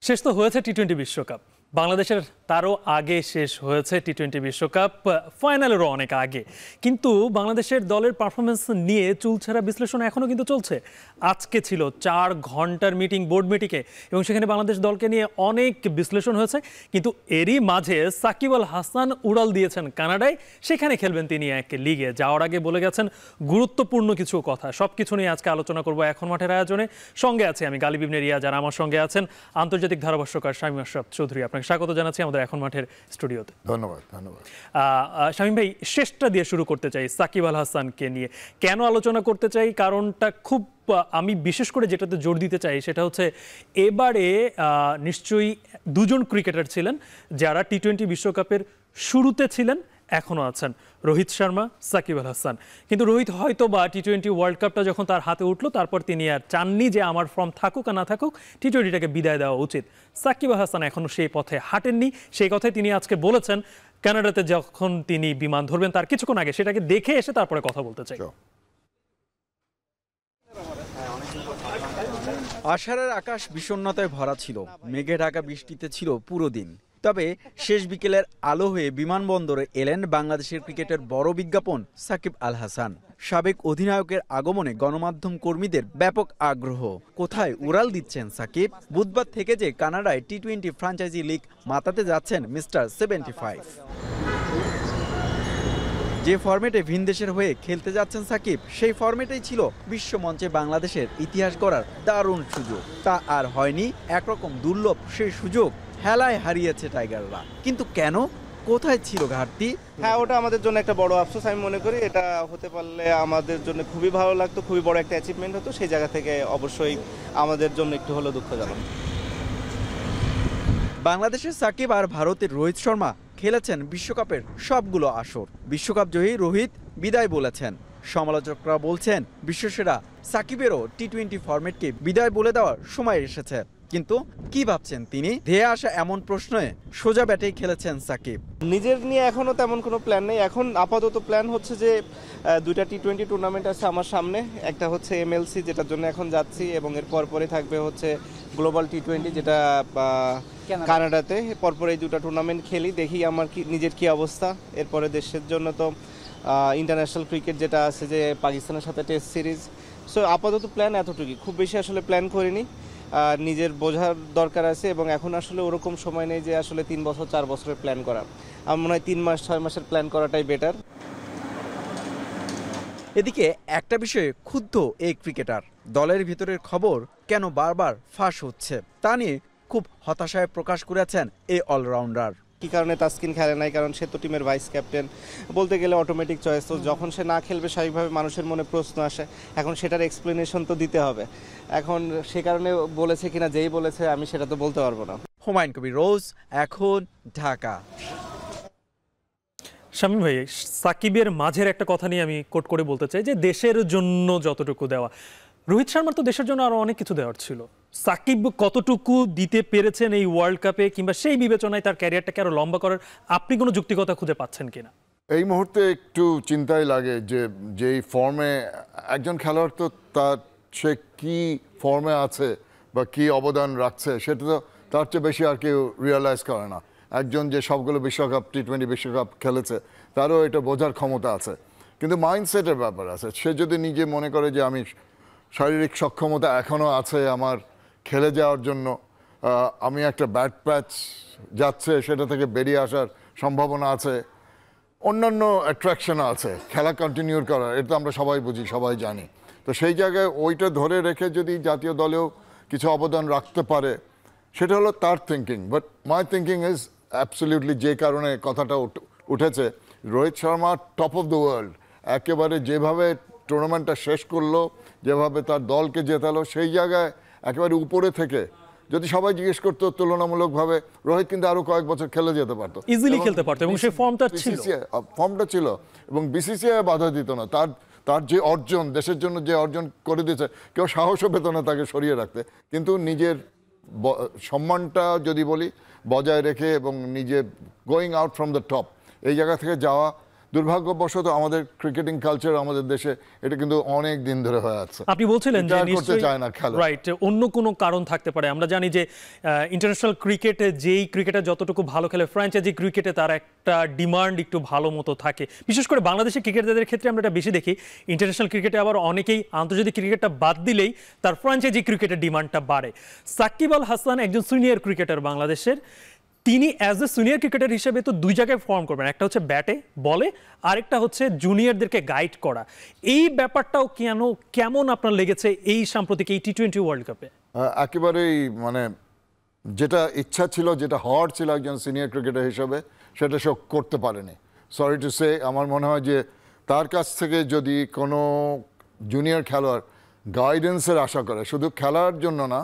শেষ তো হয়েছে টি-20 বিশ্বকাপ। বাংলাদেশের তারও আগে শেষ হয়েছে টি-20 বিশ্বকাপ, ফাইনালেরও অনেক আগে। কিন্তু বাংলাদেশের দলের পারফরমেন্স নিয়ে চুলছেরা বিশ্লেষণ এখনও কিন্তু চলছে। আজকে ছিল 4 ঘন্টার মিটিং, বোর্ড মিটিংয়ে, এবং সেখানে বাংলাদেশ দলকে নিয়ে অনেক বিশ্লেষণ হয়েছে। কিন্তু এরই মাঝে সাকিব আল হাসান উড়াল দিয়েছেন কানাডায়, সেখানে খেলবেন তিনি এক লিগে। যাওয়ার আগে বলে গেছেন গুরুত্বপূর্ণ কিছু কথা। সব কিছু নিয়ে আজকে আলোচনা করব এখন মাঠের আয়োজনে। সঙ্গে আছে আমি গালিব ইবনে রিয়াজ, আর আমার সঙ্গে আছেন আন্তর্জাতিক ধারাভাষ্যকার শামীম আশরাফ চৌধুরী। আপনাকে স্বাগত জানাচ্ছি আমাদের এখন মাঠের স্টুডিওতে। ধন্যবাদ। শামীম ভাই, শেষটা দিয়ে শুরু করতে চাই সাকিব আল হাসানকে নিয়ে। কেন আলোচনা করতে চাই, কারণটা খুব, আমি বিশেষ করে যেটাতে জোর দিতে চাই সেটা হচ্ছে এবারে নিশ্চয়ই দুজন ক্রিকেটার ছিলেন যারা টি-20 বিশ্বকাপের শুরুতে ছিলেন, এখনও আছেন, রোহিত শর্মা, সাকিব আল হাসান। কিন্তু রোহিত হয়তো বা টি-20 ওয়ার্ল্ড কাপটা যখন তার হাতে উঠলো, তারপর তিনি আর চাননি যে আমার ফর্ম থাকুক আর না থাকুক, টি-20টাকে বিদায় দেওয়া উচিত। সাকিব আল হাসান এখনও সেই পথে হাঁটেননি। সেই কথাই তিনি আজকে বলেছেন কানাডাতে যখন তিনি বিমান ধরবেন তার কিছুক্ষণ আগে। সেটাকে দেখে এসে তারপরে কথা বলতে চাই। আষাঢ়ের আকাশ বিষণ্ণতায় ভরা ছিল, মেঘে ঢাকা বৃষ্টিতে ছিল পুরো দিন। তবে শেষ বিকেলের আলো হয়ে বিমানবন্দরে এলেন বাংলাদেশের ক্রিকেটের বড় বিজ্ঞাপন সাকিব আল হাসান। সাবেক অধিনায়কের আগমনে গণমাধ্যম কর্মীদের ব্যাপক আগ্রহ। কোথায় উড়াল দিচ্ছেন সাকিব? বুধবার থেকে যে কানাডায় টি-20 ফ্র্যাঞ্চাইজি লিগ মাতাতে যাচ্ছেন মিস্টার 75। যে ফরম্যাটে ভিনদেশের হয়ে খেলতে যাচ্ছেন সাকিব, সেই ফরম্যাটেই ছিল বিশ্বমঞ্চে বাংলাদেশের ইতিহাস গড়ার দারুণ সুযোগ। তা আর হয়নি, একরকম দুর্লভ সেই সুযোগ হেলায় হারিয়েছে টাইগাররা। কিন্তু কেন? কোথায় ছিল ঘাটতি? হ্যাঁ, ওটা আমাদের জন্য একটা বড় আফসোস। আমি মনে করি এটা হতে পারলে আমাদের জন্য খুবই ভালো লাগতো, খুবই বড় একটা অ্যাচিভমেন্ট হতো। সেই জায়গা থেকে অবশ্যই আমাদের জন্য একটু হলেও দুঃখজনক। বাংলাদেশের সাকিব আর ভারতের রোহিত শর্মা খেলেছেন বিশ্বকাপের সবগুলো আসর। বিশ্বকাপ জয়ী রোহিত বিদায় বলেছেন। সমালোচকরা বলছেন বিশ্বসেরা সাকিবেরও টি-20 ফরম্যাটকে বিদায় বলে দেওয়ার সময় এসেছে। কিন্তু কি ভাবছেন তিনি? ধেয়ে আসা এমন প্রশ্নে সোজা ব্যাটেই খেলেছেন সাকিব। নিজের নিয়ে এখনো তেমন কোনো প্ল্যান নেই। এখন আপাতত প্ল্যান হচ্ছে যে দুইটা টি-20 টুর্নামেন্ট আছে আমার সামনে। একটা হচ্ছে এমএলসি, যেটার জন্য এখন যাচ্ছি, এবং এর পরে থাকবে হচ্ছে গ্লোবাল টি-20, যেটা কানাডাতে। পরপর এই দুটো টুর্নামেন্ট খেলি, দেখি আমার নিজের কি অবস্থা। এরপরে দেশের জন্য তো ইন্টারন্যাশনাল ক্রিকেট যেটা আছে, যে পাকিস্তানের সাথে টেস্ট সিরিজ। সো আপাতত প্ল্যান এতটুকুই, খুব বেশি আসলে প্ল্যান করিনি। নিজের বোঝার দরকার আছে, এবং এখন আসলে ওরকম সময় নেই যে আসলে 3 বছর 4 বছরের প্ল্যান করা। আমার মনে হয় 3 মাস 6 মাসের প্ল্যান করাটাই বেটার। এদিকে একটা বিষয়ে ক্ষুব্ধ এই ক্রিকেটার। দলের ভিতরের খবর কেন বারবার ফাঁস হচ্ছে তা নিয়ে খুব হতাশায় প্রকাশ করেছেন এই অলরাউন্ডার। কি কারণে তাসকিন খেলে নাই? কারণ সে তো টিমের ভাইস ক্যাপ্টেন, বলতে গেলে অটোমেটিক চয়েস। তো যখন সে না খেলবে, স্বাভাবিকভাবে মানুষের মনে প্রশ্ন আসে। এখন সেটার এক্সপ্লেনেশন তো দিতে হবে। এখন সে কারণে বলেছে কিনা, যেই বলেছে, আমি সেটা তো বলতে পারবো না। হুমায়ুন কবির রোজ, এখন ঢাকা। শামীম ভাই, সাকিবের মাঝের একটা কথা নিয়ে আমি কোট করে বলতে চাই যে দেশের জন্য যতটুকু দেওয়া, রোহিত শর্মার তো দেশের জন্য আরো অনেক কিছু দেওয়ার ছিল। সাকিব কতটুকু দিতে পেরেছেন এই ওয়ার্ল্ড কাপে, কিংবা সেই বিবেচনায় তার ক্যারিয়ারটাকে আরো লম্বা করার আপনি কোনো যুক্তিকতা খুঁজে পাচ্ছেন কিনা? এই মুহূর্তে একটু চিন্তাই লাগে যে যেই ফর্মে একজন খেলোয়াড়, তো তার সে কী ফর্মে আছে বা কী অবদান রাখছে, সেটা তো তার চেয়ে বেশি আর কেউ রিয়েলাইজ করে না। একজন যে সবগুলো বিশ্বকাপ, টি-20 বিশ্বকাপ খেলেছে, তারও এটা বোঝার ক্ষমতা আছে। কিন্তু মাইন্ডসেটের ব্যাপার আছে। সে যদি নিজে মনে করে যে আমি শারীরিক সক্ষমতা এখনও আছে আমার খেলে যাওয়ার জন্য, আমি একটা ব্যাড প্যাচ যাচ্ছে, সেটা থেকে বেরিয়ে আসার সম্ভাবনা আছে, অন্যান্য অ্যাট্রাকশনও আছে খেলা কন্টিনিউ করার, এটা তো আমরা সবাই বুঝি, সবাই জানি। তো সেই জায়গায় ওইটা ধরে রেখে যদি জাতীয় দলেও কিছু অবদান রাখতে পারে, সেটা হলো তার thinking. But my thinking is absolutely, যে কারণে কথাটা উঠেছে, Rohit Sharma top of the world, একেবারে যেভাবে টুর্নামেন্টটা শেষ করলো, যেভাবে তার দলকে জেতালো, সেই জায়গায় একেবারে উপরে থেকে যদি সবাই জিজ্ঞেস করতো তুলনামূলকভাবে, রোহিত কিন্তু আরো কয়েক বছর খেলে যেতে পারতো, ইজিলি খেলতে পারতো, এবং সেই ফর্মটা ছিল, এবং বিসিসিআই বাধা দিত না। তার যে অর্জন, দেশের জন্য যে অর্জন করে দিয়েছে, কেউ সাহসও পেত না তাকে সরিয়ে রাখতে। কিন্তু নিজের সম্মানটা যদি বলি বজায় রেখে, এবং নিজে going out from the top, এই জায়গা থেকে যাওয়া, দুর্ভাগ্যবশত আমাদের ক্রিকেটিং কালচার আমাদের দেশে এটা কিন্তু অনেক দিন ধরে হয়ে আছে। আপনি বলছিলেন যে Retire করতে চায় না খেলা। রাইট, অন্য কোনো কারণ থাকতে পারে। আমরা জানি যে ইন্টারন্যাশনাল ক্রিকেটে যেই ক্রিকেটার যতটুকু ভালো খেলে, ফ্র্যাঞ্চাইজি ক্রিকেটে তার একটা ডিমান্ড একটু ভালো মতো থাকে। বিশেষ করে বাংলাদেশের ক্রিকেটারদের ক্ষেত্রে আমরা এটা বেশি দেখি। ইন্টারন্যাশনাল ক্রিকেটে আবার অনেকেই আন্তর্জাতিক ক্রিকেটটা বাদ দিলেই তার ফ্র্যাঞ্চাইজি ক্রিকেটের ডিমান্ডটা বাড়ে। সাকিব আল হাসান একজন সিনিয়র ক্রিকেটার বাংলাদেশের। তিনি অ্যাজ এ সিনিয়র ক্রিকেটার হিসেবে তো দুই জায়গায় ফর্ম করবেন, একটা হচ্ছে ব্যাটে বলে, আরেকটা হচ্ছে জুনিয়রদেরকে গাইড করা। এই ব্যাপারটাও কেমন আপনার লেগেছে এই সাম্প্রতিক এই টি-20 ওয়ার্ল্ড কাপে? একেবারেই মানে যেটা ইচ্ছা ছিল, যেটা হওয়ার ছিল একজন সিনিয়র ক্রিকেটার হিসেবে, সেটা সে করতে পারেনি। সরি টু সে, আমার মনে হয় যে তার কাছ থেকে যদি কোনো জুনিয়র খেলোয়াড় গাইডেন্সের আশা করে, শুধু খেলার জন্য না,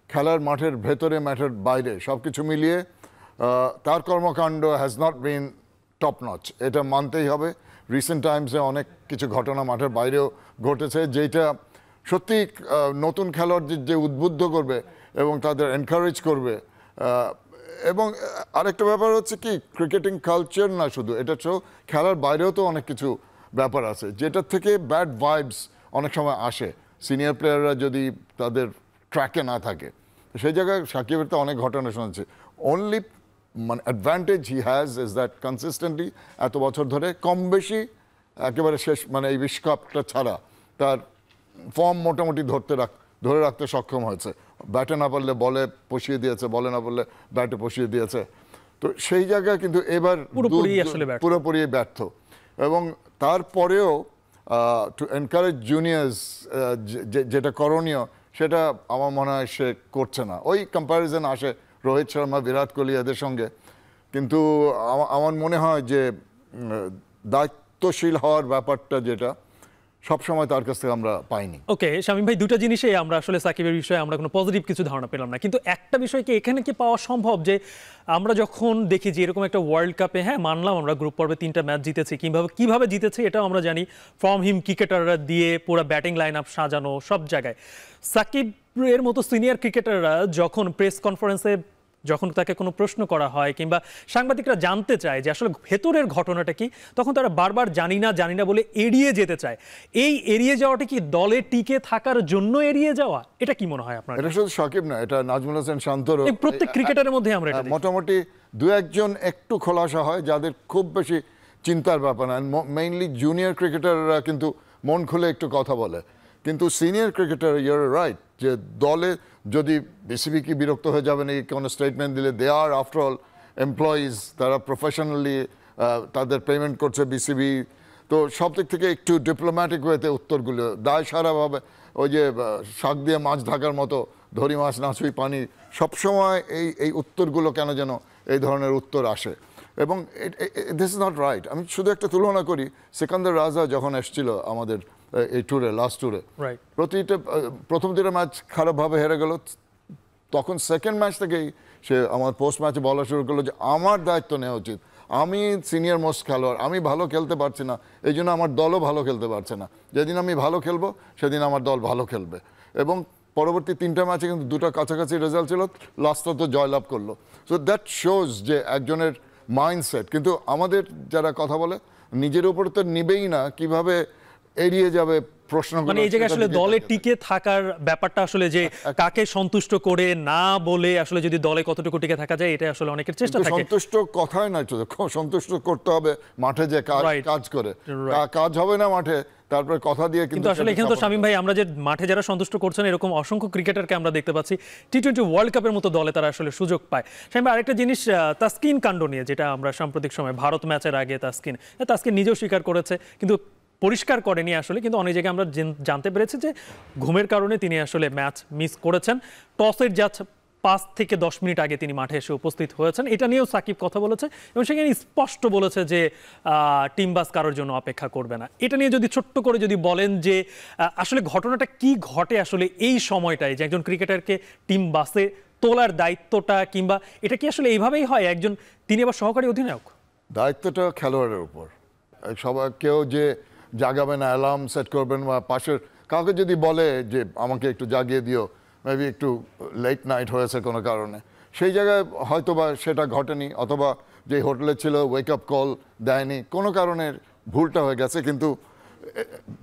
খেলার মাঠের ভেতরে মাঠের বাইরে সব কিছু মিলিয়ে তার কর্মকাণ্ড has not been top notch, এটা মানতেই হবে। রিসেন্ট টাইমসে অনেক কিছু ঘটনা মাঠের বাইরেও ঘটেছে, যেটা সত্যি নতুন খেলোয়াড়দের যে উদ্বুদ্ধ করবে এবং তাদের এনকারেজ করবে। এবং আরেকটা ব্যাপার হচ্ছে কি, ক্রিকেটিং কালচার না শুধু, এটা খেলার বাইরেও তো অনেক কিছু ব্যাপার আছে যেটার থেকে ব্যাড ভাইবস অনেক সময় আসে সিনিয়র প্লেয়াররা যদি তাদের ট্র্যাকে না থাকে। সেই জায়গায় সাকিবের তো অনেক ঘটনা শুনেছি। অনলি মানে advantage he has is that consistently এত বছর ধরে কম বেশি একেবারে শেষ মানে এই বিশ্বকাপটা ছাড়া তার ফর্ম মোটামুটি ধরে রাখতে সক্ষম হয়েছে। ব্যাটে না পারলে বলে পশিয়ে দিয়েছে, বলে না পারলে ব্যাটে পশিয়ে দিয়েছে। তো সেই জায়গায় কিন্তু এবার পুরোপুরি ব্যর্থ। এবং তারপরেও টু এনকারেজ জুনিয়র্স যেটা করণীয় সেটা আমার মনে হয় সে করছে না। ওই কম্প্যারিজন আসে রোহিত শর্মা, বিরাট কোহলি এদের সঙ্গে, কিন্তু আমার মনে হয় যে দায়িত্বশীল হওয়ার ব্যাপারটা যেটা সবসময় তার কাছ থেকে আমরা পাইনি। ওকে শামীম ভাই, দুটো জিনিসেই আমরা আসলে সাকিবের বিষয়ে আমরা কোনো পজিটিভ কিছু ধারণা পেলাম না, কিন্তু একটা বিষয় কি এখানে কি পাওয়া সম্ভব যে আমরা যখন দেখি যে এরকম একটা ওয়ার্ল্ড কাপে, হ্যাঁ মানলাম আমরা গ্রুপ পর্বে 3টা ম্যাচ জিতেছি, কিভাবে জিতেছি এটাও আমরা জানি, ফ্রম হিম ক্রিকেটাররা দিয়ে পুরো ব্যাটিং লাইন আপ সাজানো সব জায়গায়। সাকিবের মতো সিনিয়র ক্রিকেটাররা যখন প্রেস কনফারেন্সে যখন তাকে কোনো প্রশ্ন করা হয় কিংবা সাংবাদিকরা জানতে চায় যে আসলে ভেতরের ঘটনাটা কি, তখন তারা বারবার জানি না বলে এড়িয়ে যেতে চায়। এই এড়িয়ে যাওয়াটা কি দলে টিকে থাকার জন্য এড়িয়ে যাওয়া? এটা কি মনে হয় আপনার? এটা শুধু সাকিব না, এটা নাজমুল হোসেন শান্তরও, প্রত্যেক ক্রিকেটারের মধ্যে আমরা এটা মোটামুটি দু একজন একটু খোলাসা হয় যাদের খুব বেশি চিন্তার ব্যাপার না। মেইনলি জুনিয়র ক্রিকেটাররা কিন্তু মন খুলে একটু কথা বলে, কিন্তু সিনিয়র ক্রিকেটার ইউর রাইট যে দলে যদি বিসিবি কি বিরক্ত হয়ে যাবে নাকি কোনো স্টেটমেন্ট দিলে, দে আর আফটার অল এমপ্লয়িজ, তারা প্রফেশনালি তাদের পেমেন্ট করছে বিসিবি। তো সব দিক থেকে একটু ডিপ্লোম্যাটিক ওয়েতে উত্তরগুলো দায় সারাভাবে, ওই যে শাক দিয়ে মাছ ঢাকার মতো ধরি মাছ না ছুঁই পানি, সবসময় এই উত্তরগুলো কেন যেন এই ধরনের উত্তর আসে। এবং দিস ইজ নট রাইট। আমি শুধু একটা তুলনা করি, সিকান্দার রাজা যখন এসেছিল আমাদের এই ট্যুরে, লাস্ট ট্যুরে, প্রথম 2টা ম্যাচ খারাপভাবে হেরে গেল, তখন সেকেন্ড ম্যাচ থেকেই সে আমার পোস্ট ম্যাচে বলা শুরু করলো যে আমার দায়িত্ব নেওয়া উচিত, আমি সিনিয়র মোস্ট খেলোয়াড়, আমি ভালো খেলতে পারছি না, এই জন্য আমার দলও ভালো খেলতে পারছে না, যেদিন আমি ভালো খেলবো সেদিন আমার দল ভালো খেলবে। এবং পরবর্তী 3টা ম্যাচে কিন্তু 2টা কাছাকাছি রেজাল্ট ছিল, লাস্টটা তো জয়লাভ করলো। সো দ্যাট শোজ যে একজনের মাইন্ডসেট। কিন্তু আমাদের যারা কথা বলে নিজের উপর তো নিবেই না, কিভাবে এড়িয়ে যাবে প্রশ্ন। মানে এই জায়গায় আসলে দলে টিকে থাকার ব্যাপারটা আসলে যে কাকে সন্তুষ্ট করে না বলে আসলে যদি দলে কতটুকু টিকে থাকা যায়, এটা আসলে অনেকের চেষ্টা থাকে। সন্তুষ্ট কথাই নয়, সন্তুষ্ট করতে হবে মাঠে যে কাজ করে, কাজ হবে না মাঠে, তারপরে কথা দিয়ে। কিন্তু আসলে এখানে তো শামীম ভাই, আমরা যে মাঠে যারা সন্তুষ্ট করছেন এরকম অসংখ্য ক্রিকেটারকে আমরা দেখতে পাচ্ছি টি-20 ওয়ার্ল্ড কাপের মতো দলে তারা আসলে সুযোগ পায়। শামীম ভাই, আরেকটা জিনিস তাসকিন কাণ্ড নিয়ে, যেটা আমরা সাম্প্রতিক সময় ভারত ম্যাচের আগে তাসকিন নিজেও স্বীকার করেছে, কিন্তু পরিষ্কার করেনি আসলে, কিন্তু অনেক জায়গায় আমরা জানতে পেরেছি যে ঘুমের কারণে তিনি আসলে ম্যাচ মিস করেছেন। টসের জাজ 5 থেকে 10 মিনিট আগে তিনি মাঠে এসে উপস্থিত হয়েছেন, এটা নিয়েও সাকিব কথা বলেছে এবং সেখানে স্পষ্ট বলেছে যে টিম বাস কারোর জন্য অপেক্ষা করবে না। এটা নিয়ে যদি ছোট্ট করে যদি বলেন যে আসলে ঘটনাটা কি ঘটে আসলে এই সময়টায়, যে একজন ক্রিকেটারকে টিম বাসে তোলার দায়িত্বটা, কিংবা এটা কি আসলে এইভাবেই হয়, তিনি আবার সহকারী অধিনায়ক, দায়িত্বটা খেলোয়াড়ের উপর। সবাই কেউ যে জাগাবেন, অ্যালার্ম সেট করবেন, বা পাশের কাউকে যদি বলে যে আমাকে একটু জাগিয়ে দিও, মেবি একটু লেট নাইট হয়েছে কোনো কারণে, সেই জায়গায় হয়তো বা সেটা ঘটেনি, অথবা যে হোটেলে ছিল ওয়েক আপ কল দেয়নি, কোনো কারণে ভুলটা হয়ে গেছে, কিন্তু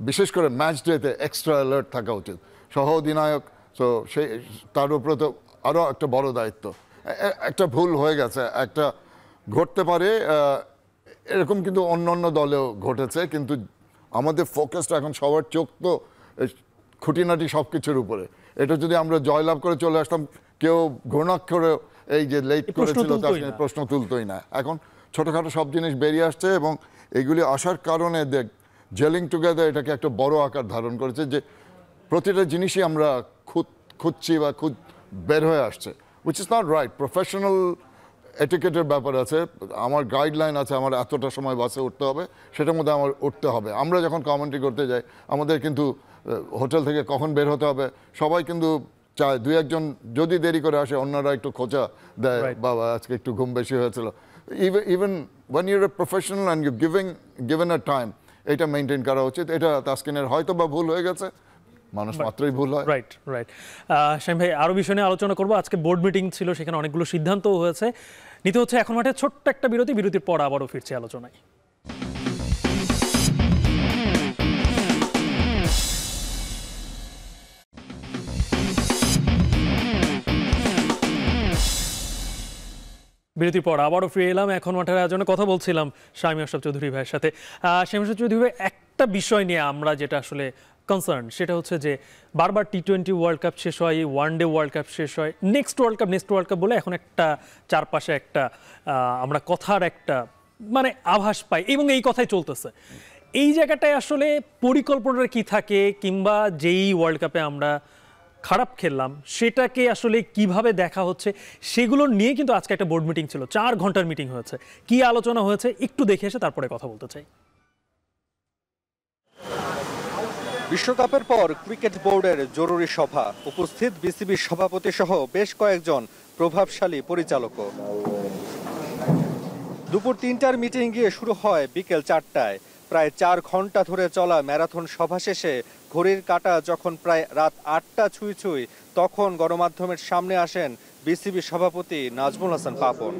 বিশেষ করে ম্যাচ ডেতে এক্সট্রা অ্যালার্ট থাকা উচিত। সহ অধিনায়ক, তো সেই তার উপরে তো আরও একটা বড় দায়িত্ব। একটা ভুল হয়ে গেছে, একটা ঘটতে পারে, এরকম কিন্তু অন্য অন্য দলেও ঘটেছে, কিন্তু আমাদের ফোকাসটা এখন সবার চোখ তো খুঁটিনাটি সব কিছুর উপরে। এটা যদি আমরা জয়লাভ করে চলে আসতাম, কেউ ঘূর্ণাক্ষরে এই যে লেট করেছিল তার প্রশ্ন তুলতোই না। এখন ছোটোখাটো সব জিনিস বেরিয়ে আসছে এবং এইগুলি আসার কারণে জেলিং টুগেদার এটাকে একটা বড় আকার ধারণ করেছে, যে প্রতিটা জিনিসই আমরা খুঁজছি বা বের হয়ে আসছে, which is not right. Professional এটিকেটের ব্যাপার আছে, আমার গাইডলাইন আছে, আমার এতটা সময় বাসে উঠতে হবে, সেটার মধ্যে আমার উঠতে হবে। আমরা যখন কমেন্ট্রি করতে যাই, আমাদের কিন্তু হোটেল থেকে কখন বের হতে হবে সবাই কিন্তু চায়। দুই একজন যদি দেরি করে আসে, অন্যরা একটু খোঁচা দেয়, বাবা আজকে একটু ঘুম বেশি হয়েছিল। Even when you're a professional and you given a time, এটা মেনটেন করা উচিত। এটা তাসকিনের হয়তো বা ভুল হয়ে গেছে, মানুষ মাত্রই ভুল হয়। রাইট। শামীম ভাই, আরো বিষয় নিয়ে আলোচনা করবো। আজকে বোর্ড মিটিং ছিল, সেখানে অনেকগুলো সিদ্ধান্তও হয়েছে, নিতে হচ্ছে এখন মাঠে ছোট্ট একটা বিরতির পর আবারও ফিরছে আলোচনায়। বিরতির পর আবারও ফিরে এলাম। এখন মাঠের আয়োজনে কথা বলছিলাম শামীম আশরাফ চৌধুরী ভাইয়ের সাথে। শামীম আশরাফ চৌধুরী ভাই, একটা বিষয় নিয়ে আমরা যেটা আসলে কনসার্ন, সেটা হচ্ছে যে বারবার টি-20 ওয়ার্ল্ড কাপ শেষ হয়, ওয়ানডে ওয়ার্ল্ড কাপ শেষ হয়, নেক্সট ওয়ার্ল্ড কাপ বলে এখন একটা চারপাশে একটা আমরা কথার একটা মানে আভাস পাই এবং এই কথাই চলতেছে। এই জায়গাটায় আসলে পরিকল্পনাটা কি থাকে, কিংবা যেই ওয়ার্ল্ড কাপে আমরা খারাপ খেললাম সেটাকে আসলে কিভাবে দেখা হচ্ছে, সেগুলো নিয়ে কিন্তু আজকে একটা বোর্ড মিটিং ছিল, 4 ঘন্টার মিটিং হয়েছে। কি আলোচনা হয়েছে একটু দেখে এসে তারপরে কথা বলতে চাই। বিশ্বকাপের পর ক্রিকেট বোর্ডের জরুরি সভা, উপস্থিত বিসিবির সভাপতি সহ বেশ কয়েকজন প্রভাবশালী পরিচালকও। দুপুর 3টার মিটিং গিয়ে শুরু হয় বিকেল 4টায়। প্রায় 4 ঘন্টা ধরে চলা ম্যারাথন সভা শেষে ঘড়ির কাঁটা যখন প্রায় রাত 8টা ছুঁই তখন গণমাধ্যমের সামনে আসেন বিসিবি সভাপতি নাজমুল হাসান পাপন।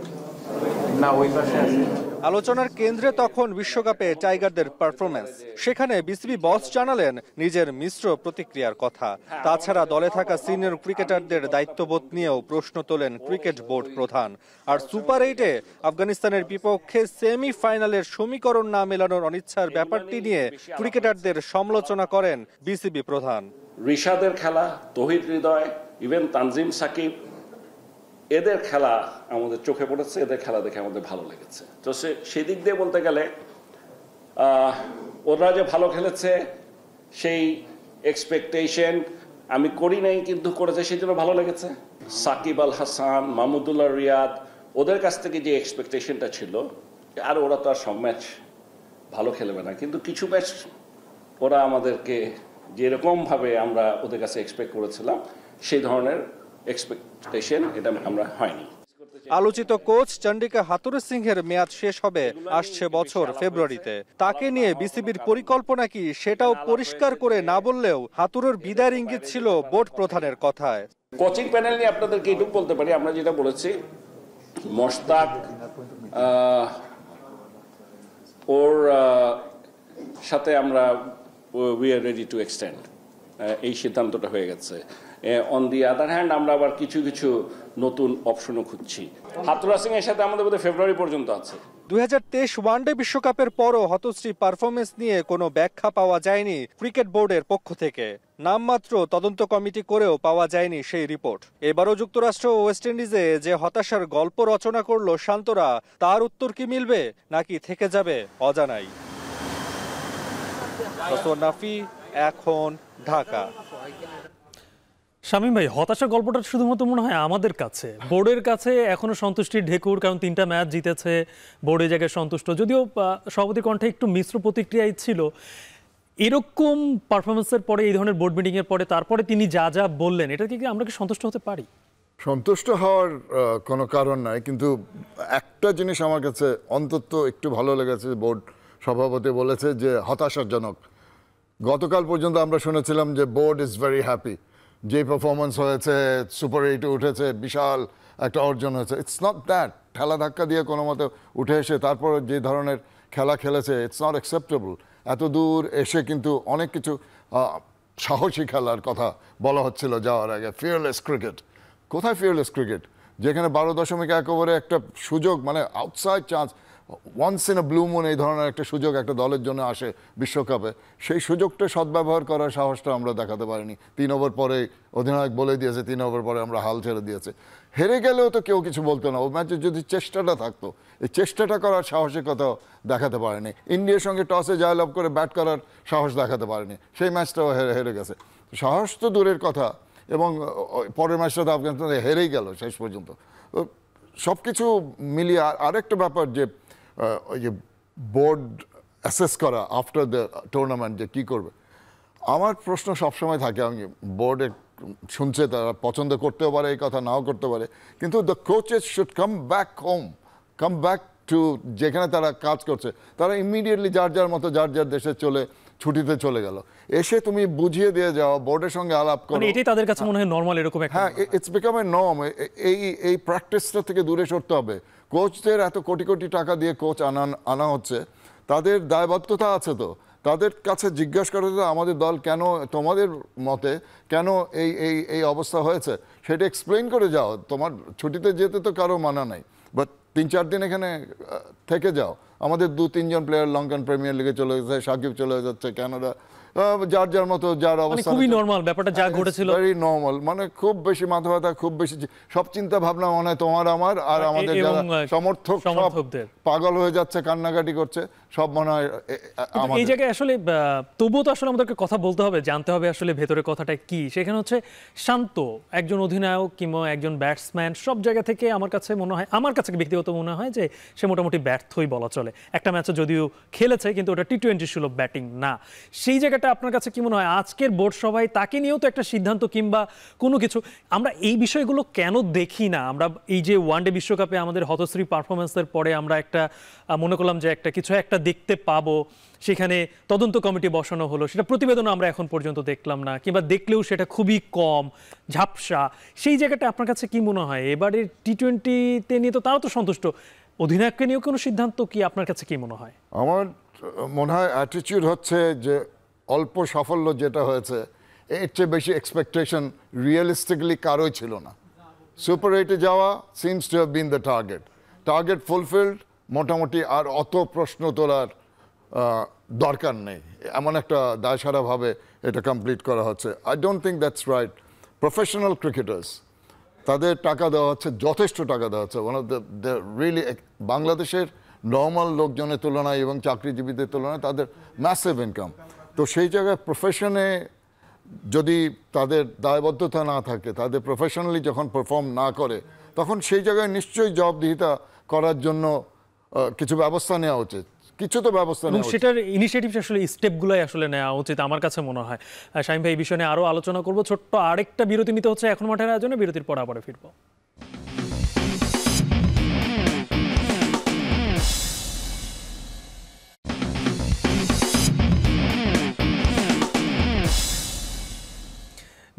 আলোচনার কেন্দ্রে তখন বিশ্বকাপে টাইগারদের পারফরম্যান্স। সেখানে বিসিবি বস জানালেন নিজের মিশ্র প্রতিক্রিয়ার কথা। তাছাড়া দলে থাকা সিনিয়র ক্রিকেটারদের দায়িত্ববোধ নিয়েও প্রশ্ন তোলেন ক্রিকেট বোর্ড প্রধান। আর সুপার 8-এ আফগানিস্তানের বিপক্ষে সেমিফাইনালের সমীকরণ না মেলানোর অনিচ্ছার ব্যাপারটি নিয়ে ক্রিকেটারদের সমালোচনা করেন বিসিবি প্রধান। রিশাদের খেলা, তৌহিদ হৃদয়, ইভেন তানজিম সাকিব, এদের খেলা আমাদের চোখে পড়েছে, এদের খেলা দেখে আমাদের ভালো লেগেছে। তো সেদিক দিয়ে বলতে গেলে ওরা যে ভালো খেলেছে সেই এক্সপেকটেশন আমি করি নাই, কিন্তু করেছে সেই জন্য ভালো লেগেছে। সাকিব আল হাসান, মাহমুদুল্লাহ রিয়াদ, ওদের কাছ থেকে যে এক্সপেকটেশনটা ছিল, আর ওরা তো আর সব ম্যাচ ভালো খেলবে না, কিন্তু কিছু ম্যাচ ওরা আমাদেরকে যেরকমভাবে আমরা ওদের কাছে এক্সপেক্ট করেছিলাম সেই ধরনের এক্সপেকটেশন এটা আমরা হয়নি। আলোচিত কোচ চন্ডিকা হাথুরু সিংহের মেয়াদ শেষ হবে আসছে বছর ফেব্রুয়ারিতে। তাকে নিয়ে বিসিবির পরিকল্পনা কি সেটাও পরিষ্কার করে না বললেও হাথুরুর বিদায়ের ইঙ্গিত ছিল বোর্ড প্রধানের কথায়। কোচিং প্যানেল নিয়ে আপনাদেরকে এইটুকু বলতে পারি, আমরা যেটা বলেছি মোশতাক ওর সাথে আমরা we are ready to extend, এই সিদ্ধান্তটা হয়ে গেছে। অন দি আদার হ্যান্ড আমরা আবার কিছু কিছু নতুন অপশনও খুঁজছি। হাথুরু সিং এর সাথে আমাদের বোধহয় ফেব্রুয়ারি পর্যন্ত আছে। 2023 ওয়ানডে বিশ্বকাপের পরও হতশ্রী পারফরমেন্স নিয়ে কোনো ব্যাখ্যা পাওয়া যায়নি ক্রিকেট বোর্ডের পক্ষ থেকে। নামমাত্র তদন্ত কমিটি করেও পাওয়া যায়নি সেই রিপোর্ট। এবারও যুক্তরাষ্ট্র ও ওয়েস্ট ইন্ডিজে যে হতাশার গল্প রচনা করলো শান্তরা, তার উত্তর কি মিলবে নাকি থেকে যাবে অজানাই? নাফি, এখন, ঢাকা। শামীম ভাই, হতাশার গল্পটা শুধুমাত্র মনে হয় আমাদের কাছে, বোর্ডের কাছে এখনো সন্তুষ্টির ঢেকুর, কারণ 3টা ম্যাচ জিতেছে, বোর্ডের জায়গায় সন্তুষ্ট। যদিও সভাপতির কণ্ঠে একটু মিশ্র প্রতিক্রিয়াই ছিল। এরকম পারফরমেন্সের পরে, এই ধরনের বোর্ড মিটিংয়ের পরে, তারপরে তিনি যা যা বললেন, এটা কি আমরা কি সন্তুষ্ট হতে পারি? সন্তুষ্ট হওয়ার কোনো কারণ নাই, কিন্তু একটা জিনিস আমার কাছে অন্তত একটু ভালো লেগেছে, বোর্ড সভাপতি বলেছে যে হতাশাজনক। গতকাল পর্যন্ত আমরা শুনেছিলাম যে বোর্ড ইজ ভেরি হ্যাপি, যে পারফরমেন্স হয়েছে, সুপার 8-এ উঠেছে, বিশাল একটা অর্জন হয়েছে। It's not that. ঠেলা ধাক্কা দিয়ে কোনো মতে উঠে এসে তারপর যে ধরনের খেলা খেলেছে, ইটস নট অ্যাকসেপ্টেবল। এত দূর এসে কিন্তু অনেক কিছু সাহসী খেলার কথা বলা হচ্ছিল যাওয়ার আগে, ফিয়ারলেস ক্রিকেট। কোথায় ফিয়ারলেস ক্রিকেট? যেখানে 12.1 ওভারে একটা সুযোগ, মানে outside chance, once in a blue moon এই ধরনের একটা সুযোগ একটা দলের জন্য আসে বিশ্বকাপে, সেই সুযোগটা সদ্ব্যবহার করার সাহসটা আমরা দেখাতে পারিনি। 3 ওভার পরে অধিনায়ক বলে দিয়েছে, 3 ওভার পরে আমরা হাল ছেড়ে দিয়েছে। হেরে গেলেও তো কেউ কিছু বলতো না, ও ম্যাচে যদি চেষ্টাটা থাকতো, এই চেষ্টাটা করার সাহসিকতাও দেখাতে পারেনি। ইন্ডিয়ার সঙ্গে টসে জয়লাভ করে ব্যাট করার সাহস দেখাতে পারেনি, সেই ম্যাচটাও হেরে গেছে। সাহস তো দূরের কথা, এবং পরের ম্যাচটা তো আফগানিস্তান হেরেই গেল শেষ পর্যন্ত। সব কিছু মিলিয়ে আরেকটা ব্যাপার যে ওই যে বোর্ড অ্যাসেস করা আফটার দ্য টুর্নামেন্ট যে কী করবে, আমার প্রশ্ন সবসময় থাকে, আমি বোর্ডে শুনছে তারা পছন্দ করতেও পারে এই কথা, নাও করতে পারে, কিন্তু the coaches should come back home, come back to যেখানে তারা কাজ করছে। তারা ইমিডিয়েটলি যার যার মতো যার যার দেশে ছুটিতে চলে গেল, এসে তুমি বুঝিয়ে দিয়ে যাও, বোর্ডের সঙ্গে আলাপ করো। এটাই তাদের কাছে মনে হয় নরমাল এরকম একটা। হ্যাঁ, ইটস বিকাম এ নর্ম। এই প্র্যাকটিসটা থেকে দূরে সরতে হবে। কোচদের এত কোটি কোটি টাকা দিয়ে কোচ আনা হচ্ছে, তাদের দায়বদ্ধতা আছে, তো তাদের কাছে জিজ্ঞাসা করে তো আমাদের দল কেন, তোমাদের মতে কেন এই এই এই অবস্থা হয়েছে, সেটা এক্সপ্লেইন করে যাও। তোমার ছুটিতে যেতে তো কারো মানা নাই, বাট 3-4 দিন এখানে থেকে যাও। আমাদের 2-3 জন প্লেয়ার লঙ্কান প্রিমিয়ার লিগে চলে গেছে, সাকিব চলে যাচ্ছে কানাডা, যার যার মতো যার অবস্থা, খুবই নরমাল ব্যাপারটা যা ঘটেছিল, ভেরি নরমাল। মানে খুব বেশি মাথা ব্যথা, খুব বেশি সব চিন্তা ভাবনা মনে হয় তোমার আমার আর আমাদের যারা সমর্থক সব পাগল হয়ে যাচ্ছে, কান্নাকাটি করছে, সব মনে হয় এই জায়গায় আসলে তবুও তো আসলে আমাদেরকে কথা বলতে হবে, জানতে হবে আসলে ভেতরের কথাটা কি। সেখানে হচ্ছে শান্ত একজন অধিনায়ক কিংবা একজন ব্যাটসম্যান, সব জায়গা থেকে আমার কাছে মনে হয়, আমার কাছে ব্যক্তিগত মনে হয় যে সে মোটামুটি ব্যর্থই বলা চলে। একটা ম্যাচে যদিও খেলেছে, কিন্তু ওটা T20 সুলভ ব্যাটিং না। সেই জায়গাটা আপনার কাছে কি মনে হয় আজকের বোর্ড সভায় তাকে নিয়েও তো একটা সিদ্ধান্ত কিংবা কোনো কিছু, আমরা এই বিষয়গুলো কেন দেখি না? আমরা এই যে ওয়ানডে বিশ্বকাপে আমাদের হতশ্রী পারফরমেন্সের পরে আমরা একটা মনে করলাম যে কিছু একটা দেখতে পাবো, সেখানে তদন্ত কমিটি বসানো হলো, সেটা প্রতিবেদন আমরা এখন পর্যন্ত দেখলাম না, কিংবা দেখলেও সেটা খুবই কম, ঝাপসা। সেই জায়গাটা আপনার কাছে কি মনে হয় এবারে T20-তে নিয়ে তো তারা তো সন্তুষ্ট, অধিনায়ককে নিয়েও কোনো সিদ্ধান্ত কি আপনার কাছে কি মনে হয়? আমার মনে হয় অ্যাটিটিউড হচ্ছে যে অল্প সাফল্য যেটা হয়েছে, এর চেয়ে বেশি এক্সপেকটেশন রিয়েলিস্টিকলি কারোই ছিল না। সুপার 8-এ যাওয়া seems to have been the target fulfilled. মোটামুটি আর অত প্রশ্ন তোলার দরকার নেই, এমন একটা দায়সারাভাবে এটা কমপ্লিট করা হচ্ছে। I don't think that's right. Professional cricketers, তাদের টাকা দেওয়া হচ্ছে, যথেষ্ট টাকা দেওয়া হচ্ছে। ওয়ান অফ দ্য রিয়েলি, বাংলাদেশের নর্মাল লোকজনের তুলনায় এবং চাকরিজীবীদের তুলনায় তাদের ম্যাসিভ ইনকাম। তো সেই জায়গায় প্রফেশনে যদি তাদের দায়বদ্ধতা না থাকে, তাদের প্রফেশনালি যখন পারফর্ম না করে, তখন সেই জায়গায় নিশ্চয়ই জবাবদিহিতা করার জন্য কিছু ব্যবস্থা নেওয়া উচিত। কিছু তো ব্যবস্থা নেওয়া উচিত, সেটার ইনিশিয়েটিভ আসলে স্টেপগুলোই আসলে নেওয়া উচিত আমার কাছে মনে হয়। শামীম ভাই, এই বিষয়ে নিয়ে আরও আলোচনা করবো। ছোট্ট আরেকটা বিরতি নিতে হচ্ছে এখন মাঠের আয়োজনে, বিরতির পর আবার ফিরবো।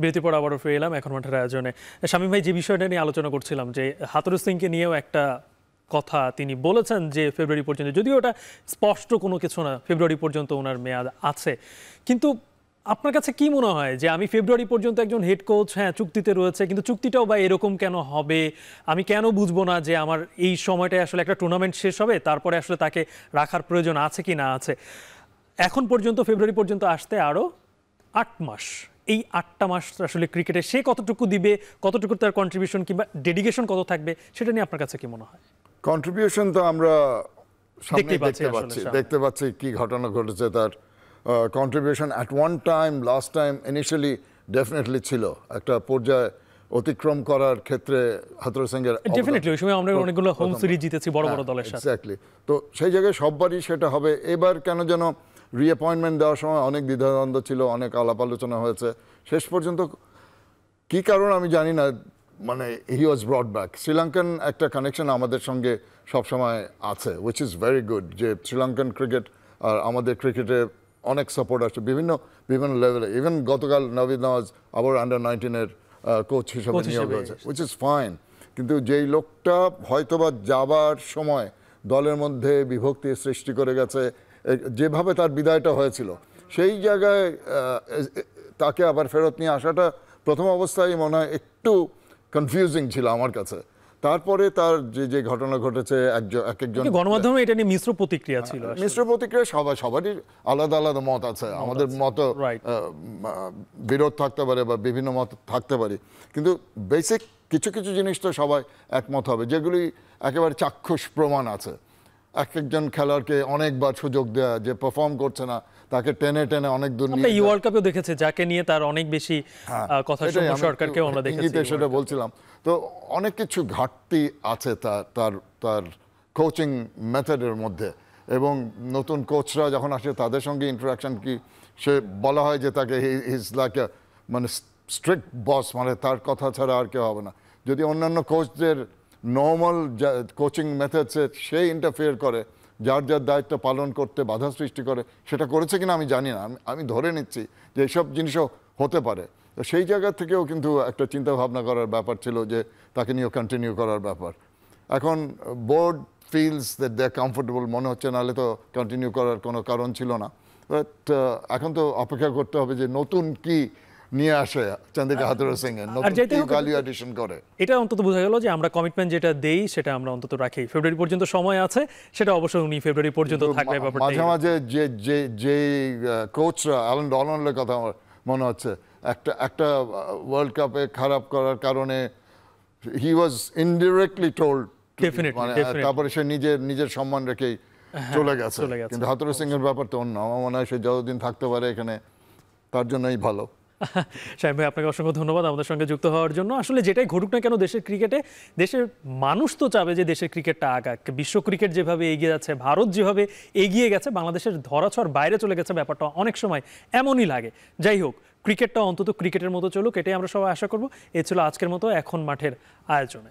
বিরতির পর আবারও ফিরে এলাম এখন মাঠের আয়োজনে। শামীম ভাই, যে বিষয়টা নিয়ে আলোচনা করছিলাম, যে হাথুরুস সিংকে নিয়েও একটা কথা তিনি বলেছেন যে ফেব্রুয়ারি পর্যন্ত, যদিও ওটা স্পষ্ট কোনো কিছু না, ফেব্রুয়ারি পর্যন্ত ওনার মেয়াদ আছে। কিন্তু আপনার কাছে কি মনে হয় যে আমি ফেব্রুয়ারি পর্যন্ত একজন হেড কোচ, হ্যাঁ চুক্তিতে রয়েছে, কিন্তু চুক্তিটাও বা এরকম কেন হবে? আমি কেন বুঝবো না যে আমার এই সময়টায় আসলে একটা টুর্নামেন্ট শেষ হবে, তারপরে আসলে তাকে রাখার প্রয়োজন আছে কি না আছে? এখন পর্যন্ত ফেব্রুয়ারি পর্যন্ত আসতে আরও 8 মাস। এই 8টা মাস আসলে ক্রিকেটে সে কতটুকু দিবে, কতটুকু তার কন্ট্রিবিউশন কিংবা ডেডিকেশন কত থাকবে, সেটা নিয়ে আপনার কাছে কি মনে হয়? কন্ট্রিবিউশন তো আমরা দেখতে পাচ্ছি কি ঘটনা ঘটেছে। তার contribution at one time, last time, initially definitely ছিল একটা পর্যায়ে অতিক্রম করার ক্ষেত্রে হাথুরুস সিংয়ের ডেফিনেটলি। ওই সময় আমরা অনেকগুলো হোম সিরিজ জিতেছি বড় বড় দলের সাথে। এক্স্যাক্টলি। তো সেই জায়গায় সববারই সেটা হবে। এবার কেন যেন রিঅ্যাপয়েন্টমেন্ট দেওয়ার সময় অনেক দ্বিধাদ্বন্দ্ব ছিল, অনেক আলাপ আলোচনা হয়েছে। শেষ পর্যন্ত কী কারণ আমি জানি না, মানে হি ওয়াজ ব্রট ব্যাক। শ্রীলঙ্কান একটা কানেকশন আমাদের সঙ্গে সবসময় আছে, উইচ ইজ ভেরি গুড। যে শ্রীলঙ্কান ক্রিকেট আর আমাদের ক্রিকেটে অনেক সাপোর্ট আসছে বিভিন্ন লেভেলে। ইভেন গতকাল নবীদ নওয়াজ আবার আন্ডার-19-এর কোচ হিসেবে নিয়োগ হয়েছে, উইচ ইজ ফাইন। কিন্তু যেই লোকটা হয়তোবা যাবার সময় দলের মধ্যে বিভক্তি সৃষ্টি করে গেছে। যেভাবে তার বিদায়টা হয়েছিল সেই জায়গায় তাকে আবার ফেরত নিয়ে আসাটা প্রথম অবস্থায় মনে হয় একটু কনফিউজিং ছিল আমার কাছে। তারপরে তার যে ঘটনা ঘটেছে এক একজন গণমাধ্যমে এটা নিয়ে মিশ্র প্রতিক্রিয়া ছিল। মিশ্র প্রতিক্রিয়া সবারই আলাদা আলাদা মত আছে। আমাদের মত বিরোধ থাকতে পারে বা বিভিন্ন মত থাকতে পারে, কিন্তু বেসিক কিছু কিছু জিনিস তো সবাই একমত হবে, যেগুলি একেবারে চাক্ষুষ প্রমাণ আছে। এক একজন খেলোয়াড়কে অনেকবার সুযোগ দেওয়া, যে পারফর্ম করছে না তাকে টেনে টেনে অনেক দূর নিয়ে। এই ওয়ার্ল্ড কাপেও দেখেছে যাকে নিয়ে তার অনেক বেশি কথা সরকারকেও আমরা দেখেছি, সেটা বলছিলাম। তো অনেক কিছু ঘাটতি আছে তার কোচিং মেথডের মধ্যে, এবং নতুন কোচরা যখন আসে তাদের সঙ্গে ইন্টারাকশন কি, সে বলা হয় যে তাকে ইজ লাইক মানে স্ট্রিক্ট বস, মানে তার কথা ছাড়া আর কেউ হবে না। যদি অন্যান্য কোচদের নর্মাল কোচিং মেথডসে সে ইন্টারফেয়ার করে, যার যার দায়িত্ব পালন করতে বাধা সৃষ্টি করে, সেটা করেছে কিনা আমি জানি না। আমি ধরে নিচ্ছি যে এইসব জিনিসও হতে পারে। তো সেই জায়গা থেকেও কিন্তু একটা চিন্তা ভাবনা করার ব্যাপার ছিল যে তাকে নিয়েও কন্টিনিউ করার ব্যাপার। এখন board feels that they are comfortable মনে হচ্ছে, নাহলে তো কন্টিনিউ করার কোনো কারণ ছিল না। বাট এখন তো অপেক্ষা করতে হবে যে নতুন কি নিয়ে আসে চন্দ্রিকা হাথুরুসিংহে, নতুন ভ্যালু অ্যাডিশন করে। এটা অন্তত বোঝা গেল যে আমরা কমিটমেন্ট যেটা দেই সেটা আমরা অন্তত রাখি। ফেব্রুয়ারি পর্যন্ত সময় আছে, সেটা অবশ্যই উনি ফেব্রুয়ারি পর্যন্ত থাকবে। মাঝে মাঝে যে কোচরা, অ্যালান ডনাল্ডের কথা আমার মনে হচ্ছে, একটা ওয়ার্ল্ড কাপে খারাপ করার কারণে হি ওয়াজ ইনডিরেক্টলি টোল্ড, তারপরে সে নিজের সম্মান রেখেই চলে গেছে। কিন্তু হাথুরুসিংহের ব্যাপার তো অন্য। আমার মনে হয় সে যতদিন থাকতে পারে এখানে তার জন্যই ভালো। শামীম ভাই, আপনাকে অসংখ্য ধন্যবাদ আমাদের সঙ্গে যুক্ত হওয়ার জন্য। আসলে যেটাই ঘটুক না কেন দেশের ক্রিকেটে, দেশের মানুষ তো চাবে যে দেশের ক্রিকেটটা আগাক। বিশ্ব ক্রিকেট যেভাবে এগিয়ে যাচ্ছে, ভারত যেভাবে এগিয়ে গেছে, বাংলাদেশের ধরাছোঁয়ার বাইরে চলে গেছে, ব্যাপারটা অনেক সময় এমনই লাগে। যাই হোক, ক্রিকেটটা অন্তত ক্রিকেটের মতো চলুক, এটাই আমরা সবাই আশা করব। এ ছিল আজকের মতো এখন মাঠের আয়োজনে।